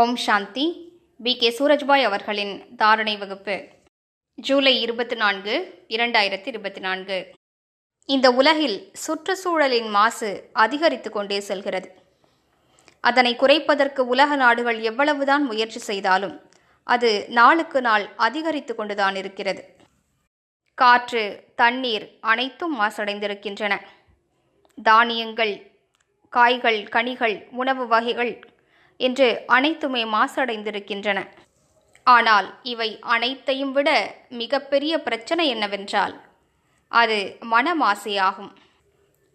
ஓம் சாந்தி. B.K. Surajbhai அவர்களின் தாரணை வகுப்பு ஜூலை 24, 2024. இந்த உலகில் சுற்றுச்சூழலின் மாசு அதிகரித்து கொண்டே செல்கிறது. அதனை குறைப்பதற்கு உலக நாடுகள் எவ்வளவுதான் முயற்சி செய்தாலும் அது நாளுக்கு நாள் அதிகரித்து கொண்டுதான் இருக்கிறது. காற்று, தண்ணீர் அனைத்தும் மாசடைந்திருக்கின்றன. தானியங்கள், காய்கள், கனிகள், உணவு வகைகள் என்று அனைத்துமே மாசடைந்திருக்கின்றன. ஆனால் இவை அனைத்தையும் விட மிகப்பெரிய பிரச்சனை என்னவென்றால் அது மனமாசை ஆகும்.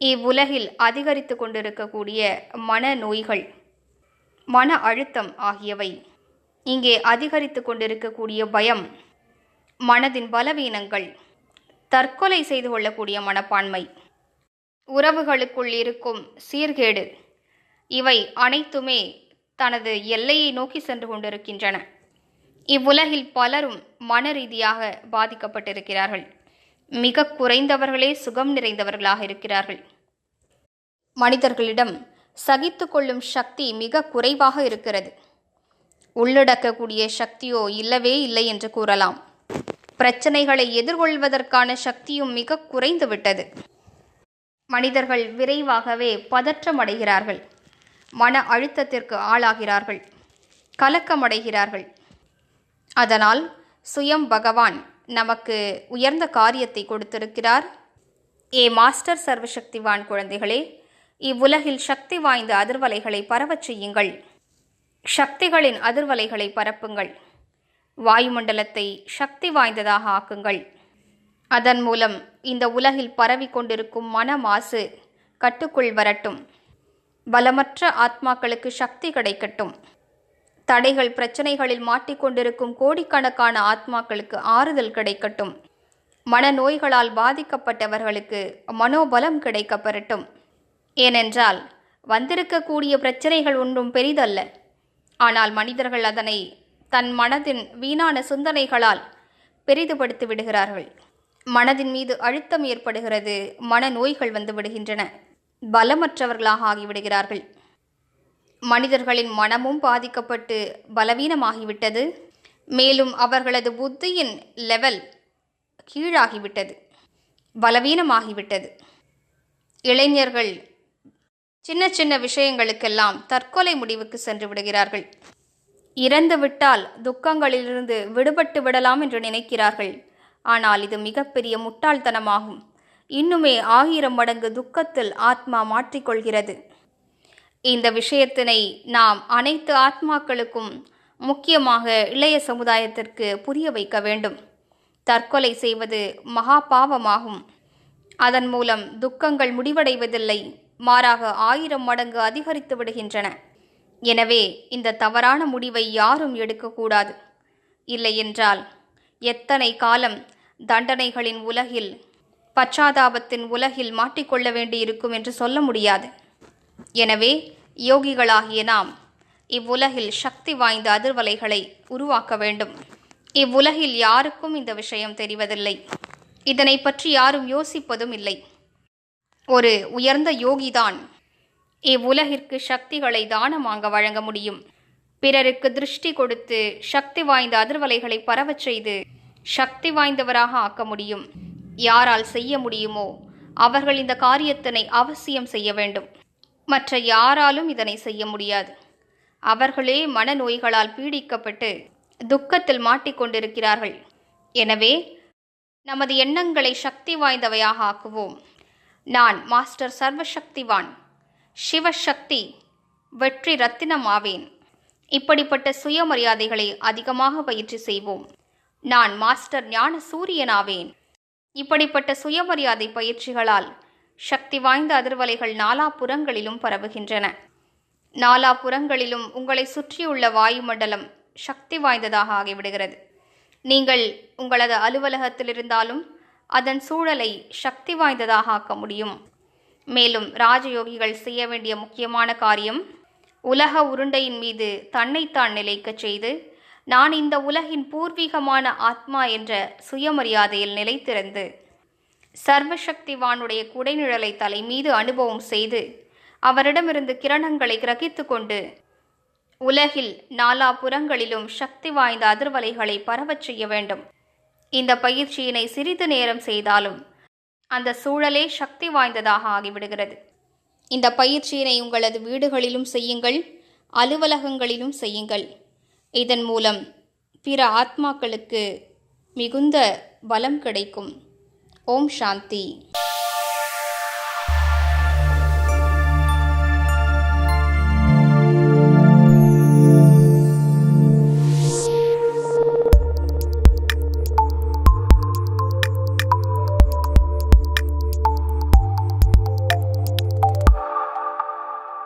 இவ்வுலகில் அதிகரித்து கொண்டிருக்கக்கூடிய மன நோய்கள், மன அழுத்தம் ஆகியவை, இங்கே அதிகரித்து கொண்டிருக்கக்கூடிய பயம், மனதின் பலவீனங்கள், தற்கொலை செய்து கொள்ளக்கூடிய மனப்பான்மை, உறவுகளுக்குள் இருக்கும் சீர்கேடு, இவை அனைத்துமே தனது எல்லையை நோக்கி சென்று கொண்டிருக்கின்றன. இவ்வுலகில் பலரும் மன ரீதியாக பாதிக்கப்பட்டிருக்கிறார்கள். மிக குறைந்தவர்களே சுகம் நிறைந்தவர்களாக இருக்கிறார்கள். மனிதர்களிடம் சகித்து கொள்ளும் சக்தி மிக குறைவாக இருக்கிறது. உள்ளடக்கக்கூடிய சக்தியோ இல்லவே இல்லை என்று கூறலாம். பிரச்சனைகளை எதிர்கொள்வதற்கான சக்தியும் மிக குறைந்து விட்டது. மனிதர்கள் விரைவாகவே பதற்றமடைகிறார்கள், மன அழுத்தத்திற்கு ஆளாகிறார்கள், கலக்கமடைகிறார்கள். அதனால் சுயம் பகவான் நமக்கு உயர்ந்த காரியத்தை கொடுத்திருக்கிறார். மாஸ்டர் சர்வசக்திவான் குழந்தைகளே, இவ்வுலகில் சக்தி வாய்ந்த அதிர்வலைகளை பரவச் செய்யுங்கள். சக்திகளின் அதிர்வலைகளை பரப்புங்கள். வாயுமண்டலத்தை சக்தி வாய்ந்ததாக ஆக்குங்கள். அதன் மூலம் இந்த உலகில் பரவி கொண்டிருக்கும் மன மாசு கட்டுக்குள் வரட்டும். பலமற்ற ஆத்மாக்களுக்கு சக்தி கிடைக்கட்டும். தடைகள், பிரச்சனைகளில் மாட்டிக்கொண்டிருக்கும் கோடிக்கணக்கான ஆத்மாக்களுக்கு ஆறுதல் கிடைக்கட்டும். மனநோய்களால் பாதிக்கப்பட்டவர்களுக்கு மனோபலம் கிடைக்கப்பெறட்டும். ஏனென்றால் வந்திருக்கக்கூடிய பிரச்சனைகள் ஒன்றும் பெரிதல்ல. ஆனால் மனிதர்கள் அதனை தன் மனதின் வீணான சிந்தனைகளால் பெரிதுபடுத்தி விடுகிறார்கள். மனதின் மீது அழுத்தம் ஏற்படுகிறது, மனநோய்கள் வந்து விடுகின்றன, பலமற்றவர்களாக ஆகிவிடுகிறார்கள். மனிதர்களின் மனமும் பாதிக்கப்பட்டு பலவீனமாகிவிட்டது. மேலும் அவர்களது புத்தியின் லெவல் கீழாகிவிட்டது, பலவீனமாகிவிட்டது. இளைஞர்கள் சின்ன சின்ன விஷயங்களுக்கெல்லாம் தற்கொலை முடிவுக்கு சென்று விடுகிறார்கள். இறந்து விட்டால் துக்கங்களிலிருந்து விடுபட்டு விடலாம் என்று நினைக்கிறார்கள். ஆனால் இது மிகப்பெரிய முட்டாள்தனமாகும். இன்னுமே 1000 மடங்கு துக்கத்தில் ஆத்மா மாற்றிக்கொள்கிறது. இந்த விஷயத்தினை நாம் அனைத்து ஆத்மாக்களுக்கும், முக்கியமாக இளைய சமுதாயத்திற்கு புரிய வைக்க வேண்டும். தற்கொலை செய்வது மகா பாவமாகும். அதன் மூலம் துக்கங்கள் முடிவடைவதில்லை, மாறாக 1000 மடங்கு அதிகரித்து விடுகின்றன. எனவே இந்த தவறான முடிவை யாரும் எடுக்கக்கூடாது. இல்லை என்றால் எத்தனை காலம் தண்டனைகளின் உலகில், பச்சாதாபத்தின் உலகில் மாட்டிக்கொள்ள வேண்டியிருக்கும் என்று சொல்ல முடியாது. எனவே யோகிகளாகிய நாம் இவ்வுலகில் சக்தி வாய்ந்த அதிர்வலைகளை உருவாக்க வேண்டும். இவ்வுலகில் யாருக்கும் இந்த விஷயம் தெரிவதில்லை. இதனை பற்றி யாரும் யோசிப்பதும் இல்லை. ஒரு உயர்ந்த யோகிதான் இவ்வுலகிற்கு சக்திகளை தானமாக வழங்க முடியும். பிறருக்கு திருஷ்டி கொடுத்து சக்தி வாய்ந்த அதிர்வலைகளை பரவச் செய்து சக்தி வாய்ந்தவராக ஆக்க முடியும். யாரால் செய்ய முடியுமோ அவர்கள் இந்த காரியத்தினை அவசியம் செய்ய வேண்டும். மற்ற யாராலும் இதனை செய்ய முடியாது. அவர்களே மனநோய்களால் பீடிக்கப்பட்டு துக்கத்தில் மாட்டிக்கொண்டிருக்கிறார்கள். எனவே நமது எண்ணங்களை சக்தி வாய்ந்தவையாக ஆக்குவோம். நான் மாஸ்டர் சர்வசக்திவான், சிவசக்தி, வெற்றி ரத்தினம் ஆவேன். இப்படிப்பட்ட சுயமரியாதைகளை அதிகமாக பயிற்சி செய்வோம். நான் மாஸ்டர் ஞான சூரியனாவேன். இப்படிப்பட்ட சுயமரியாதை பயிற்சிகளால் சக்தி வாய்ந்த அதிர்வலைகள் நாலாபுறங்களிலும் பரவுகின்றன. நாலாபுறங்களிலும் உங்களை சுற்றியுள்ள வாயுமண்டலம் சக்தி வாய்ந்ததாக ஆகிவிடுகிறது. நீங்கள் உங்களது அலுவலகத்தில் இருந்தாலும் அதன் சூழலை சக்தி வாய்ந்ததாக ஆக்க முடியும். மேலும் ராஜயோகிகள் செய்ய வேண்டிய முக்கியமான காரியம், உலக உருண்டையின் மீது தன்னைத்தான் நிலைக்கச் செய்து, நான் இந்த உலகின் பூர்வீகமான ஆத்மா என்ற சுயமரியாதையில் நிலைத்திருந்து சர்வசக்திவானுடைய குடைநிழலை தலை மீது அனுபவம் செய்து அவரிடமிருந்து கிரணங்களை கிரகித்து கொண்டு உலகில் நாலாபுறங்களிலும் சக்தி வாய்ந்த அதிர்வலைகளை பரவச் செய்ய வேண்டும். இந்த பயிற்சியினை சிறிது நேரம் செய்தாலும் அந்த சூழலே சக்தி வாய்ந்ததாக ஆகிவிடுகிறது. இந்த பயிற்சியினை உங்களது வீடுகளிலும் செய்யுங்கள், அலுவலகங்களிலும் செய்யுங்கள். இதன் மூலம் பிற ஆத்மாக்களுக்கு மிகுந்த பலம் கிடைக்கும். ஓம் சாந்தி.